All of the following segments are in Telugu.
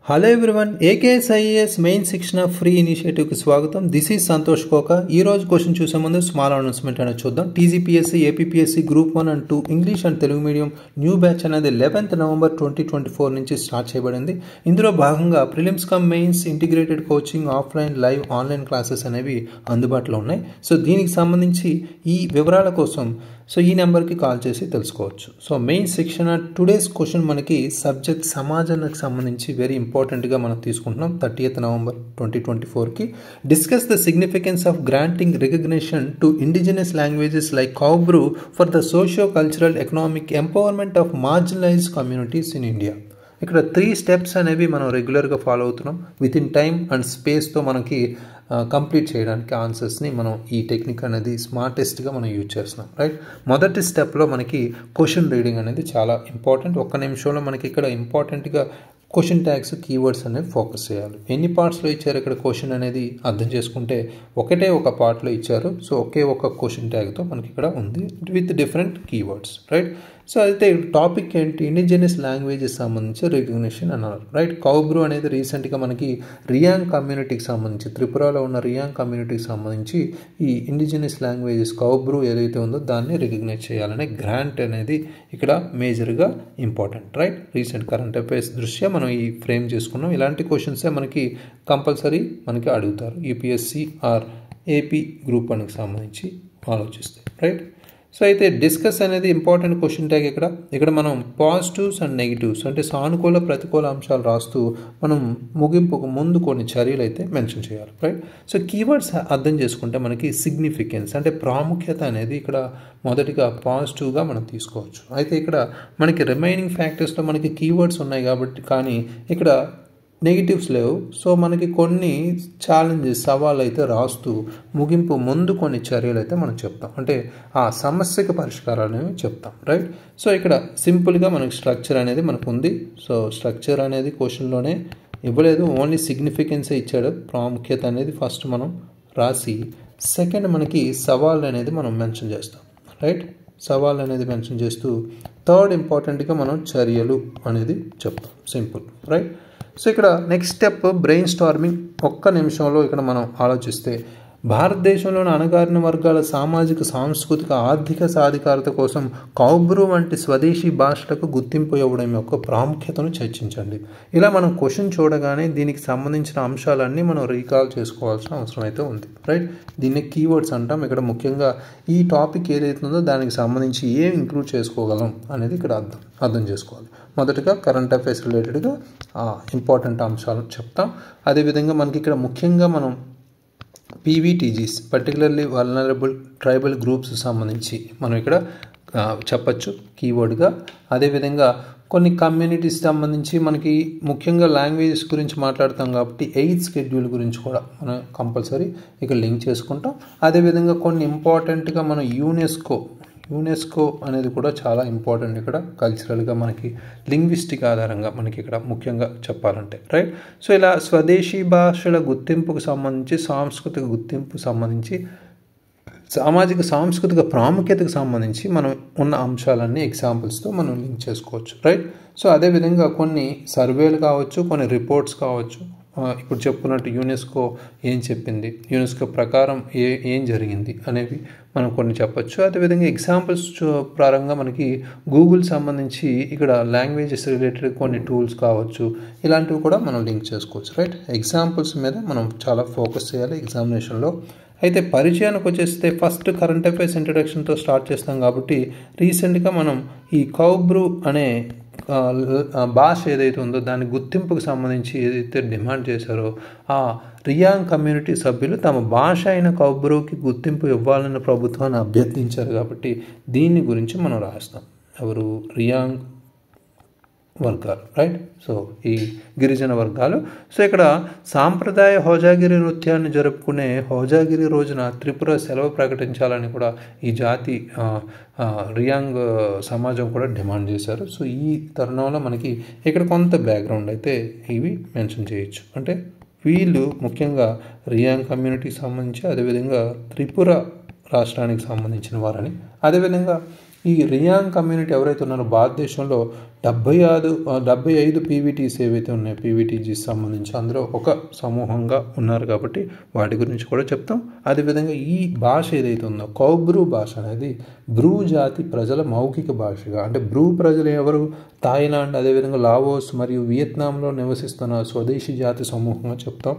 హలో ఎవ్రీవన్, ఏకేఎస్ఐఏఎస్ మెయిన్ శిక్షణ ఫ్రీ ఇనిషియేటివ్కి స్వాగతం. దిస్ ఈజ్ సంతోష్ కోక. ఈ రోజు క్వశ్చన్ చూసే ముందు స్మాల్ అనౌన్స్మెంట్ అనేది చూద్దాం. TGPSC, APPSC group 1 and 2 English and Telugu medium new batch అనేది 11th November 2024 నుంచి స్టార్ట్ చేయబడింది. ఇందులో భాగంగా prelims come mains integrated coaching, offline, live, online classes అనేవి అందుబాటులో ఉన్నాయి. సో దీనికి సంబంధించి ఈ వివరాల కోసం ఈ నెంబర్కి కాల్ చేసి తెలుసుకోవచ్చు. సో మెయిన్ శిక్షణ టుడేస్ క్వశ్చన్ మనకి సబ్జెక్ట్ సమాజానికి సంబంధించి వెరీ ఇంపార్టెంట్గా మనం తీసుకుంటున్నాం. 30th November 2024కి discuss the significance of granting recognition to indigenous languages like Kaubru for the socio cultural economic empowerment of marginalised communities in India. ఇక్కడ 3 స్టెప్స్ అనేవి మనం రెగ్యులర్గా ఫాలో అవుతున్నాం. విత్ ఇన్ టైమ్ అండ్ స్పేస్తో మనకి కంప్లీట్ చేయడానికి ఆన్సర్స్ని మనం ఈ టెక్నిక్ అనేది స్మార్టెస్ట్గా మనం యూజ్ చేస్తున్నాం, రైట్. మొదటి స్టెప్లో మనకి క్వశ్చన్ రీడింగ్ అనేది చాలా ఇంపార్టెంట్. ఒక్క నిమిషంలో మనకి ఇక్కడ ఇంపార్టెంట్గా క్వశ్చన్ ట్యాగ్స్, కీవర్డ్స్ అనేవి ఫోకస్ చేయాలి. ఎన్ని పార్ట్స్లో ఇచ్చారు ఇక్కడ క్వశ్చన్ అనేది అర్థం చేసుకుంటే ఒకటే ఒక పార్ట్లో ఇచ్చారు. సో ఒకే ఒక క్వశ్చన్ ట్యాగ్తో మనకి ఇక్కడ ఉంది with different keywords, right. So అయితే టాపిక్ ఏంటి? ఇండిజినస్ లాంగ్వేజెస్ సంబంధించి రికగ్నిషన్ అన్నారు, రైట్. కౌబ్రూ అనేది రీసెంట్గా మనకి రియాంగ్ కమ్యూనిటీకి సంబంధించి, త్రిపురలో ఉన్న రియాంగ్ కమ్యూనిటీకి సంబంధించి ఈ ఇండిజినస్ లాంగ్వేజెస్ కౌబ్రూ ఏదైతే ఉందో దాన్ని రికగ్నైజ్ చేయాలనే గ్రాంట్ అనేది ఇక్కడ మేజర్గా important, right. Recent current affairs దృష్ట్యా మనం ఈ ఫ్రేమ్ చేసుకున్నాం. ఇలాంటి క్వశ్చన్సే మనకి కంపల్సరీ మనకి అడుగుతారు యూపీఎస్సీ ఆర్ ఏపీ గ్రూప్ 1కి సంబంధించి ఆలోచిస్తే, రైట్. సో అయితే డిస్కస్ అనేది ఇంపార్టెంట్ క్వశ్చన్ ట్యాగ్. ఇక్కడ మనం పాజిటివ్స్ అండ్ నెగిటివ్స్ అంటే సానుకూల, ప్రతికూల అంశాలు రాస్తూ మనం ముగింపుకు ముందు కొన్ని చర్యలు అయితే మెన్షన్ చేయాలి, రైట్. సో కీవర్డ్స్ అర్థం చేసుకుంటే మనకి సిగ్నిఫికెన్స్ అంటే ప్రాముఖ్యత అనేది ఇక్కడ మొదటిగా పాజిటివ్గా మనం తీసుకోవచ్చు. అయితే ఇక్కడ మనకి రిమైనింగ్ ఫ్యాక్టర్స్లో మనకి కీవర్డ్స్ ఉన్నాయి కాబట్టి, కానీ ఇక్కడ నెగిటివ్స్ లేవు. సో మనకి కొన్ని ఛాలెంజెస్, సవాళ్ళు అయితే రాస్తూ ముగింపు ముందు కొన్ని చర్యలు అయితే మనం చెప్తాం, అంటే ఆ సమస్యకు పరిష్కారాలు అనేవి చెప్తాం, రైట్. సో ఇక్కడ సింపుల్గా మనకి స్ట్రక్చర్ అనేది మనకు ఉంది. సో స్ట్రక్చర్ అనేది క్వశ్చన్లోనే ఇవ్వలేదు, ఓన్లీ సిగ్నిఫికెన్సే ఇచ్చాడు. ప్రాముఖ్యత అనేది ఫస్ట్ మనం రాసి, సెకండ్ మనకి సవాళ్ళు అనేది మనం మెన్షన్ చేస్తాం, రైట్. సవాళ్ళు అనేది మెన్షన్ చేస్తూ థర్డ్ ఇంపార్టెంట్గా మనం చర్యలు అనేది చెప్తాం, సింపుల్, రైట్. సో ఇక్కడ నెక్స్ట్ స్టెప్ బ్రెయిన్ స్టార్మింగ్. ఒక్క నిమిషంలో ఇక్కడ మనం ఆలోచిస్తే భారతదేశంలోని అణగారిన వర్గాల సామాజిక, సాంస్కృతిక, ఆర్థిక సాధికారత కోసం కౌబ్రూ వంటి స్వదేశీ భాషలకు గుర్తింపు ఇవ్వడం యొక్క ప్రాముఖ్యతను చర్చించండి. ఇలా మనం క్వశ్చన్ చూడగానే దీనికి సంబంధించిన అంశాలన్నీ మనం రీకాల్ చేసుకోవాల్సిన అవసరం అయితే ఉంది, రైట్. దీన్ని కీవర్డ్స్ అంటాం. ఇక్కడ ముఖ్యంగా ఈ టాపిక్ ఏదైతే ఉందో దానికి సంబంధించి ఏం ఇంక్లూడ్ చేసుకోగలం అనేది ఇక్కడ అర్థం చేసుకోవాలి. మొదటగా కరెంట్ అఫైర్స్ రిలేటెడ్గా ఇంపార్టెంట్ అంశాలను చెప్తాం. అదేవిధంగా మనకి ఇక్కడ ముఖ్యంగా మనం PVTGs, particularly vulnerable tribal groups సంబంధించి మనం ఇక్కడ చెప్పచ్చు కీవర్డ్గా. అదేవిధంగా కొన్ని కమ్యూనిటీస్ సంబంధించి మనకి ముఖ్యంగా లాంగ్వేజెస్ గురించి మాట్లాడతాం కాబట్టి 8th షెడ్యూల్ గురించి కూడా మనం కంపల్సరీ ఇక్కడ లింక్ చేసుకుంటాం. అదేవిధంగా కొన్ని ఇంపార్టెంట్గా మనం యునెస్కో అనేది కూడా చాలా ఇంపార్టెంట్ ఇక్కడ కల్చరల్గా మనకి లింగ్విస్టిక్ ఆధారంగా మనకి ఇక్కడ ముఖ్యంగా చెప్పాలంటే, రైట్. సో ఇలా స్వదేశీ భాషల గుర్తింపుకు సంబంధించి, సాంస్కృతిక గుర్తింపుకు సంబంధించి, సామాజిక సాంస్కృతిక ప్రాముఖ్యతకు సంబంధించి మనం ఉన్న అంశాలన్నీ ఎగ్జాంపుల్స్తో మనం లింక్ చేసుకోవచ్చు, రైట్. సో అదేవిధంగా కొన్ని సర్వేలు కావచ్చు, కొన్ని రిపోర్ట్స్ కావచ్చు. ఇప్పుడు చెప్పుకున్నట్టు యునెస్కో ఏం చెప్పింది, యునెస్కో ప్రకారం ఏం జరిగింది అనేవి మనం కొన్ని చెప్పచ్చు. అదేవిధంగా ఎగ్జాంపుల్స్ ప్రారంభంగా మనకి గూగుల్ సంబంధించి ఇక్కడ లాంగ్వేజెస్ రిలేటెడ్ కొన్ని టూల్స్ కావచ్చు, ఇలాంటివి కూడా మనం లింక్ చేసుకోవచ్చు, రైట్. ఎగ్జాంపుల్స్ మీద మనం చాలా ఫోకస్ చేయాలి ఎగ్జామినేషన్లో. అయితే పరిచయానికి వచ్చేస్తే ఫస్ట్ కరెంట్ అఫైర్స్ ఇంట్రడక్షన్తో స్టార్ట్ చేస్తాం కాబట్టి రీసెంట్గా మనం ఈ కౌబ్రూ అనే భాష ఏదైతే ఉందో దాని గుర్తింపుకు సంబంధించి ఏదైతే డిమాండ్ చేశారో ఆ రియాంగ్ కమ్యూనిటీ సభ్యులు తమ భాష అయిన కౌబ్రూకి గుర్తింపు ఇవ్వాలని ప్రభుత్వాన్ని అభ్యర్థించారు కాబట్టి దీని గురించి మనం రాస్తాం. ఎవరు? రియాంగ్ వర్గాలు, రైట్. సో ఈ గిరిజన వర్గాలు. సో ఇక్కడ సాంప్రదాయ హోజాగిరి నృత్యాన్ని జరుపుకునే హోజాగిరి రోజున త్రిపుర సెలవు ప్రకటించాలని కూడా ఈ జాతి రియాంగ్ సమాజం కూడా డిమాండ్ చేశారు. సో ఈ తరుణంలో మనకి ఇక్కడ కొంత బ్యాక్గ్రౌండ్ అయితే ఇవి మెన్షన్ చేయొచ్చు. అంటే వీళ్ళు ముఖ్యంగా రియాంగ్ కమ్యూనిటీకి సంబంధించి, అదేవిధంగా త్రిపుర రాష్ట్రానికి సంబంధించిన వారని, అదేవిధంగా ఈ రియాంగ్ కమ్యూనిటీ ఎవరైతే ఉన్నారో భారతదేశంలో 75 పీవీటీస్ ఏవైతే ఉన్నాయో పీవీటీజీస్ సంబంధించి అందులో ఒక సమూహంగా ఉన్నారు కాబట్టి వాటి గురించి కూడా చెప్తాం. అదేవిధంగా ఈ భాష ఏదైతే ఉందో కౌబ్రూ భాష అనేది బ్రూ జాతి ప్రజల మౌఖిక భాషగా, అంటే బ్రూ ప్రజలు ఎవరు, థాయిలాండ్ అదేవిధంగా లావోస్ మరియు వియత్నాంలో నివసిస్తున్న స్వదేశీ జాతి సమూహంగా చెప్తాం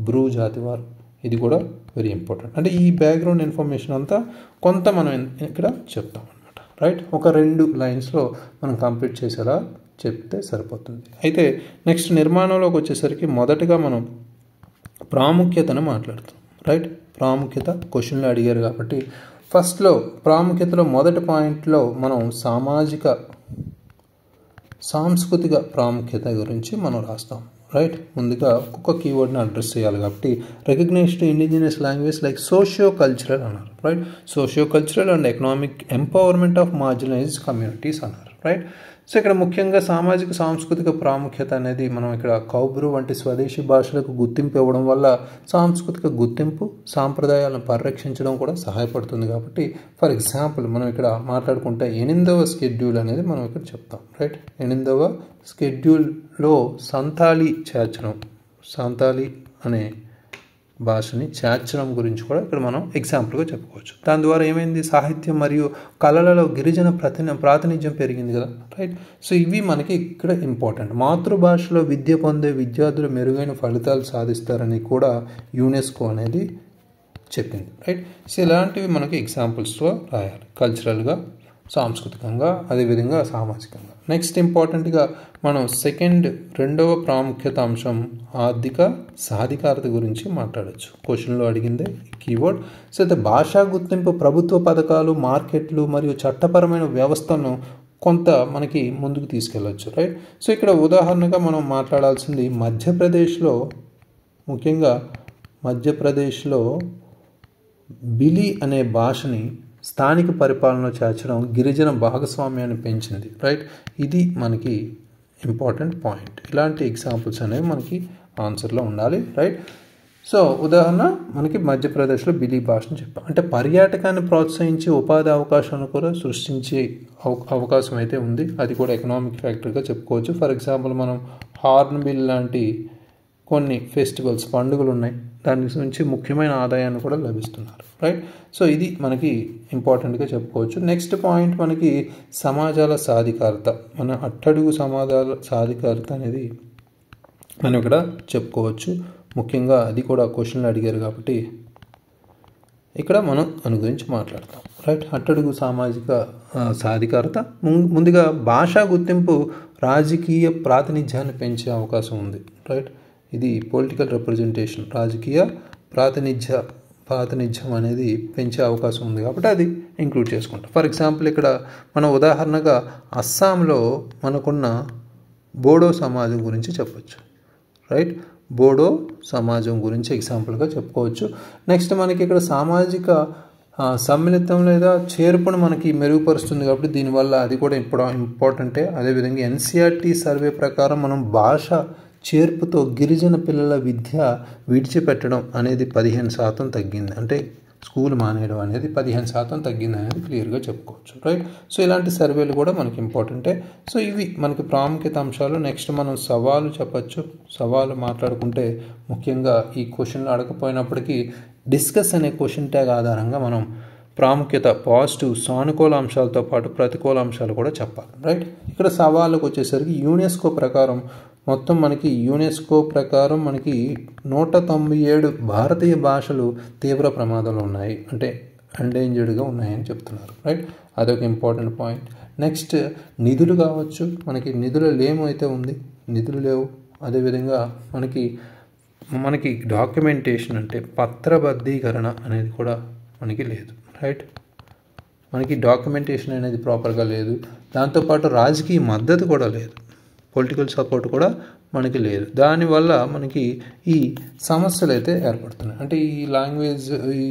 బ్రూ జాతి వారు. ఇది కూడా వెరీ ఇంపార్టెంట్. అంటే ఈ బ్యాక్గ్రౌండ్ ఇన్ఫర్మేషన్ అంతా కొంత మనం ఇక్కడ చెప్తాం అనమాట. రైట్, ఒక 2 లైన్స్లో మనం కంప్లీట్ చేసేలా చెప్తే సరిపోతుంది. అయితే నెక్స్ట్ నిర్మాణంలోకి వచ్చేసరికి మొదటగా మనం ప్రాముఖ్యతను మాట్లాడతాం. రైట్, ప్రాముఖ్యత క్వశ్చన్లో అడిగారు కాబట్టి ఫస్ట్లో ప్రాముఖ్యతలో మొదటి పాయింట్లో మనం సాంస్కృతిక ప్రాముఖ్యత గురించి మనం రాస్తాం. రైట్, ముందుగా ఒక్కొక్క కీవర్డ్ని అడ్రస్ చేయాలి కాబట్టి recognised indigenous language like socio cultural అన్నారు. Right, socio cultural and economic empowerment of marginalised communities అన్నారు. రైట్, సో ఇక్కడ ముఖ్యంగా సామాజిక సాంస్కృతిక ప్రాముఖ్యత అనేది మనం ఇక్కడ కౌబ్రూ వంటి స్వదేశీ భాషలకు గుర్తింపు ఇవ్వడం వల్ల సాంస్కృతిక గుర్తింపు సాంప్రదాయాలను పరిరక్షించడం కూడా సహాయపడుతుంది. కాబట్టి ఫర్ ఎగ్జాంపుల్ మనం ఇక్కడ మాట్లాడుకుంటే 8వ షెడ్యూల్ అనేది మనం ఇక్కడ చెప్తాం. రైట్, 8వ షెడ్యూల్లో సంతాలి అనే భాషని చేర్చడం గురించి కూడా ఇక్కడ మనం ఎగ్జాంపుల్గా చెప్పుకోవచ్చు. దాని ద్వారా ఏమైంది, సాహిత్యం మరియు కళలలో గిరిజన ప్రాతినిధ్యం పెరిగింది కదా. రైట్, సో ఇవి మనకి ఇక్కడ ఇంపార్టెంట్. మాతృభాషలో విద్య పొందే విద్యార్థులు మెరుగైన ఫలితాలు సాధిస్తారని కూడా యునెస్కో అనేది చెప్పింది. రైట్, సో ఇలాంటివి మనకి ఎగ్జాంపుల్స్లో రాయాలి, కల్చరల్గా, సాంస్కృతికంగా, అదేవిధంగా సామాజికంగా. నెక్స్ట్ ఇంపార్టెంట్గా మనం రెండవ ప్రాముఖ్యత అంశం ఆర్థిక సాధికారత గురించి మాట్లాడవచ్చు. క్వశ్చన్లో అడిగిందే కీవర్డ్. సో అయితే భాషా గుర్తింపు ప్రభుత్వ పథకాలు, మార్కెట్లు మరియు చట్టపరమైన వ్యవస్థను కొంత మనకి ముందుకు తీసుకెళ్ళవచ్చు. రైట్, సో ఇక్కడ ఉదాహరణగా మనం మాట్లాడాల్సింది మధ్యప్రదేశ్లో బిలి అనే భాషని స్థానిక పరిపాలనలో చేర్చడం గిరిజన భాగస్వామ్యాన్ని పెంచింది. రైట్, ఇది మనకి ఇంపార్టెంట్ పాయింట్. ఇలాంటి ఎగ్జాంపుల్స్ అనేవి మనకి ఆన్సర్లో ఉండాలి. రైట్, సో ఉదాహరణ మనకి మధ్యప్రదేశ్లో బిలి భాషను చెప్పాం. అంటే పర్యాటకాన్ని ప్రోత్సహించి ఉపాధి అవకాశాలను కూడా సృష్టించే అవకాశం అయితే ఉంది. అది కూడా ఎకనామిక్ ఫ్యాక్టర్గా చెప్పుకోవచ్చు. ఫర్ ఎగ్జాంపుల్ మనం హార్న్బిల్ లాంటి కొన్ని ఫెస్టివల్స్, పండుగలు ఉన్నాయి, దాని నుంచి ముఖ్యమైన ఆదాయాన్ని కూడా లభిస్తున్నారు. రైట్, సో ఇది మనకి ఇంపార్టెంట్గా చెప్పుకోవచ్చు. నెక్స్ట్ పాయింట్ మనకి సమాజాల సాధికారత, మన అట్టడుగు సమాజాల సాధికారత అనేది మనం ఇక్కడ చెప్పుకోవచ్చు. ముఖ్యంగా అది కూడా క్వశ్చన్లు అడిగారు కాబట్టి ఇక్కడ మనం దాని గురించి మాట్లాడతాం. రైట్, అట్టడుగు సామాజిక సాధికారత. ముందుగా భాషా గుర్తింపు రాజకీయ ప్రాతినిధ్యాన్ని పెంచే అవకాశం ఉంది. రైట్, ఇది పొలిటికల్ రిప్రజెంటేషన్, రాజకీయ ప్రాతినిధ్యం అనేది పెంచే అవకాశం ఉంది కాబట్టి అది ఇంక్లూడ్ చేసుకుంటాం. ఫర్ ఎగ్జాంపుల్ ఇక్కడ మనం ఉదాహరణగా అస్సాంలో మనకున్న బోడో సమాజం గురించి చెప్పచ్చు. రైట్, బోడో సమాజం గురించి ఎగ్జాంపుల్గా చెప్పుకోవచ్చు. నెక్స్ట్ మనకి ఇక్కడ సామాజిక సమ్మిళితం లేదా చేర్పును మనకి మెరుగుపరుస్తుంది కాబట్టి దీనివల్ల అది కూడా ఇంపార్టెంటే. అదేవిధంగా ఎన్సీఆర్టీ సర్వే ప్రకారం మనం భాష చేర్పుతో గిరిజన పిల్లల విద్య విడిచిపెట్టడం అనేది 15% తగ్గింది. అంటే స్కూల్ మానేయడం అనేది 15% తగ్గింది అనేది క్లియర్గా చెప్పుకోవచ్చు. రైట్, సో ఇలాంటి సర్వేలు కూడా మనకి ఇంపార్టెంటే. సో ఇవి మనకి ప్రాముఖ్యత అంశాలు. నెక్స్ట్ మనం సవాలు చెప్పచ్చు. సవాలు మాట్లాడుకుంటే ముఖ్యంగా ఈ క్వశ్చన్లు అడగపోయినప్పటికీ డిస్కస్ అనే క్వశ్చన్ ట్యాగ్ ఆధారంగా మనం ప్రాముఖ్యత, పాజిటివ్, సానుకూల అంశాలతో పాటు ప్రతికూల అంశాలు కూడా చెప్పాలి. రైట్, ఇక్కడ సవాళ్ళకు వచ్చేసరికి యునెస్కో ప్రకారం మొత్తం మనకి 197 భారతీయ భాషలు తీవ్ర ప్రమాదంలో ఉన్నాయి, అంటే ఎండేంజర్డ్గా ఉన్నాయని చెప్తున్నారు. రైట్, అదొక ఇంపార్టెంట్ పాయింట్. నెక్స్ట్ నిధులు కావచ్చు, మనకి నిధుల లేము అయితే ఉంది, నిధులు లేవు. అదేవిధంగా మనకి డాక్యుమెంటేషన్ అంటే పత్రబద్ధీకరణ అనేది కూడా మనకి లేదు. రైట్, మనకి డాక్యుమెంటేషన్ అనేది ప్రాపర్గా లేదు. దాంతోపాటు రాజకీయ మద్దతు కూడా లేదు, పొలిటికల్ సపోర్ట్ కూడా మనకి లేదు. దానివల్ల మనకి ఈ సమస్యలు అయితే ఏర్పడుతున్నాయి. అంటే ఈ లాంగ్వేజ్, ఈ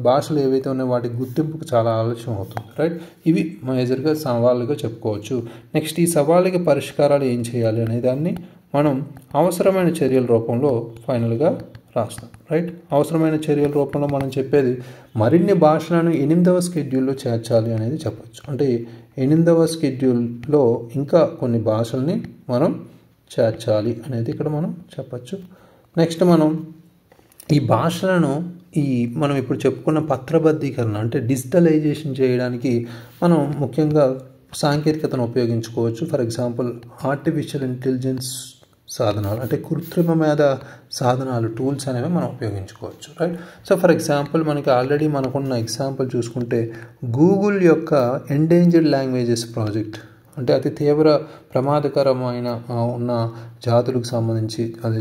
భాషలు ఏవైతే ఉన్నాయో వాటి గుర్తింపుకు చాలా ఆలస్యం అవుతుంది. రైట్, ఇవి మేజర్గా సవాళ్ళుగా చెప్పుకోవచ్చు. నెక్స్ట్ ఈ సవాళ్ళకి పరిష్కారాలు ఏం చేయాలి అనే దాన్ని మనం అవసరమైన చర్యల రూపంలో ఫైనల్గా రాస్తాం. రైట్, అవసరమైన చర్యల రూపంలో మనం చెప్పేది మరిన్ని భాషలను 8వ షెడ్యూల్లో చేర్చాలి అనేది చెప్పచ్చు. అంటే ఎనిమిదవ షెడ్యూల్లో ఇంకా కొన్ని భాషల్ని మనం చేర్చాలి అనేది ఇక్కడ మనం చెప్పచ్చు. నెక్స్ట్ మనం ఈ భాషలను మనం ఇప్పుడు చెప్పుకున్న పత్రబద్ధీకరణ అంటే డిజిటలైజేషన్ చేయడానికి మనం ముఖ్యంగా సాంకేతికతను ఉపయోగించుకోవచ్చు. ఫర్ ఎగ్జాంపుల్ ఆర్టిఫిషియల్ ఇంటెలిజెన్స్ సాధనాలు అంటే కృత్రిమ మేధ సాధనాలు టూల్స్ అనేవి మనం ఉపయోగించుకోవచ్చు, రైట్. సో ఫర్ ఎగ్జాంపుల్ మనకి ఆల్రెడీ మనకున్న ఎగ్జాంపుల్ చూసుకుంటే గూగుల్ యొక్క ఎండేంజర్డ్ లాంగ్వేజెస్ ప్రాజెక్ట్ అంటే అతి తీవ్ర ప్రమాదకరమైన ఉన్న జాతులకు సంబంధించి అది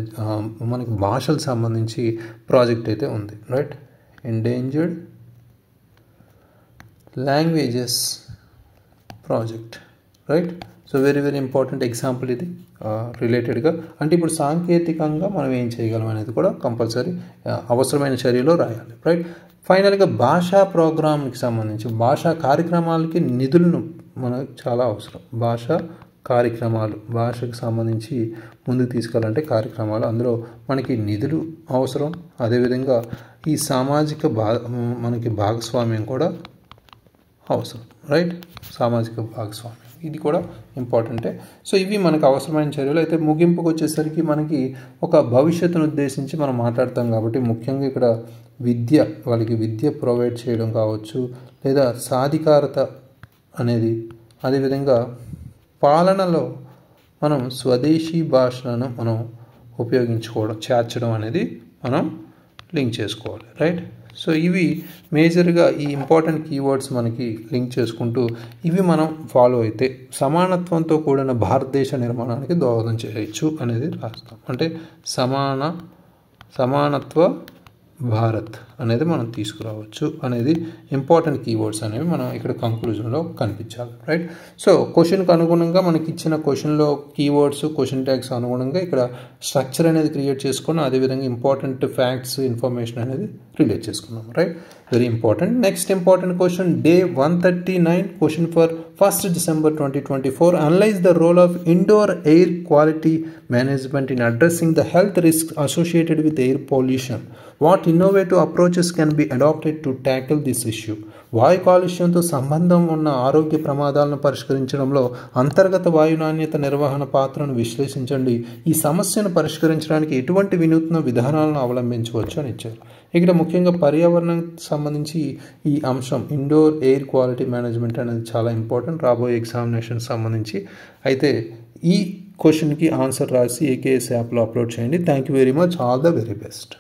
మనకి భాషలకు సంబంధించి ప్రాజెక్ట్ అయితే ఉంది, right. Endangered languages project, right. So very very important example ఇది రిలేటెడ్గా. అంటే ఇప్పుడు సాంకేతికంగా మనం ఏం చేయగలం అనేది కూడా కంపల్సరీ అవసరమైన చర్యలో రాయాలి, రైట్. ఫైనల్గా భాషా ప్రోగ్రామ్కి సంబంధించి భాషా కార్యక్రమాలకి నిధులను మనకు చాలా అవసరం. భాషా కార్యక్రమాలు భాషకు సంబంధించి ముందుకు తీసుకెళ్ళాలంటే కార్యక్రమాలు అందులో మనకి నిధులు అవసరం. అదేవిధంగా ఈ సామాజిక మనకి భాగస్వామ్యం కూడా అవసరం, రైట్. సామాజిక భాగస్వామ్యం ఇది కూడా ఇంపార్టెంటే. సో ఇవి మనకు అవసరమైన చర్యలు. అయితే ముగింపుకు వచ్చేసరికి మనకి ఒక భవిష్యత్తును ఉద్దేశించి మనం మాట్లాడతాం కాబట్టి ముఖ్యంగా ఇక్కడ వాళ్ళకి విద్య ప్రొవైడ్ చేయడం కావచ్చు, లేదా సాధికారత అనేది, అదేవిధంగా పాలనలో మనం స్వదేశీ భాషలను మనం చేర్చడం అనేది మనం లింక్ చేసుకోవాలి, రైట్. సో ఇవి మేజర్గా ఈ ఇంపార్టెంట్ కీవర్డ్స్ మనకి లింక్ చేసుకుంటూ ఇవి మనం ఫాలో అయితే సమానత్వంతో కూడిన భారతదేశ నిర్మాణానికి దోహదం చేయొచ్చు అనేది రాస్తాం. అంటే సమానత్వ భారత్ అనేది మనం తీసుకురావచ్చు అనేది ఇంపార్టెంట్ కీవర్డ్స్ అనేవి మనం ఇక్కడ కంక్లూజన్లో కనిపించాలి, రైట్. సో క్వశ్చన్కి అనుగుణంగా మనకి ఇచ్చిన క్వశ్చన్లో కీవర్డ్స్ క్వశ్చన్ ట్యాగ్స్ అనుగుణంగా ఇక్కడ స్ట్రక్చర్ అనేది క్రియేట్ చేసుకున్నాం. అదేవిధంగా ఇంపార్టెంట్ ఫ్యాక్ట్స్ ఇన్ఫర్మేషన్ అనేది రిలేట్ చేసుకున్నాం, right. Very important. Next important question day 139 question for 1st December 2024. Analyze the role of indoor air quality management in addressing the health risks associated with air pollution. What innovative approaches can be adopted to tackle this issue? వాయు కాలుష్యంతో సంబంధం ఉన్న ఆరోగ్య ప్రమాదాలను పరిష్కరించడంలో అంతర్గత వాయు నాణ్యత నిర్వహణ పాత్రను విశ్లేషించండి. ఈ సమస్యను పరిష్కరించడానికి ఎటువంటి వినూత్న విధానాలను అవలంబించవచ్చు అని ఇచ్చారు. ఇక్కడ ముఖ్యంగా పర్యావరణం సంబంధించి ఈ అంశం ఇండోర్ ఎయిర్ క్వాలిటీ మేనేజ్మెంట్ అనేది చాలా ఇంపార్టెంట్ రాబోయే ఎగ్జామినేషన్ సంబంధించి. అయితే ఈ క్వశ్చన్కి ఆన్సర్ రాసి ఏకేఎస్ యాప్లో అప్లోడ్ చేయండి. Thank you very much. All the very best.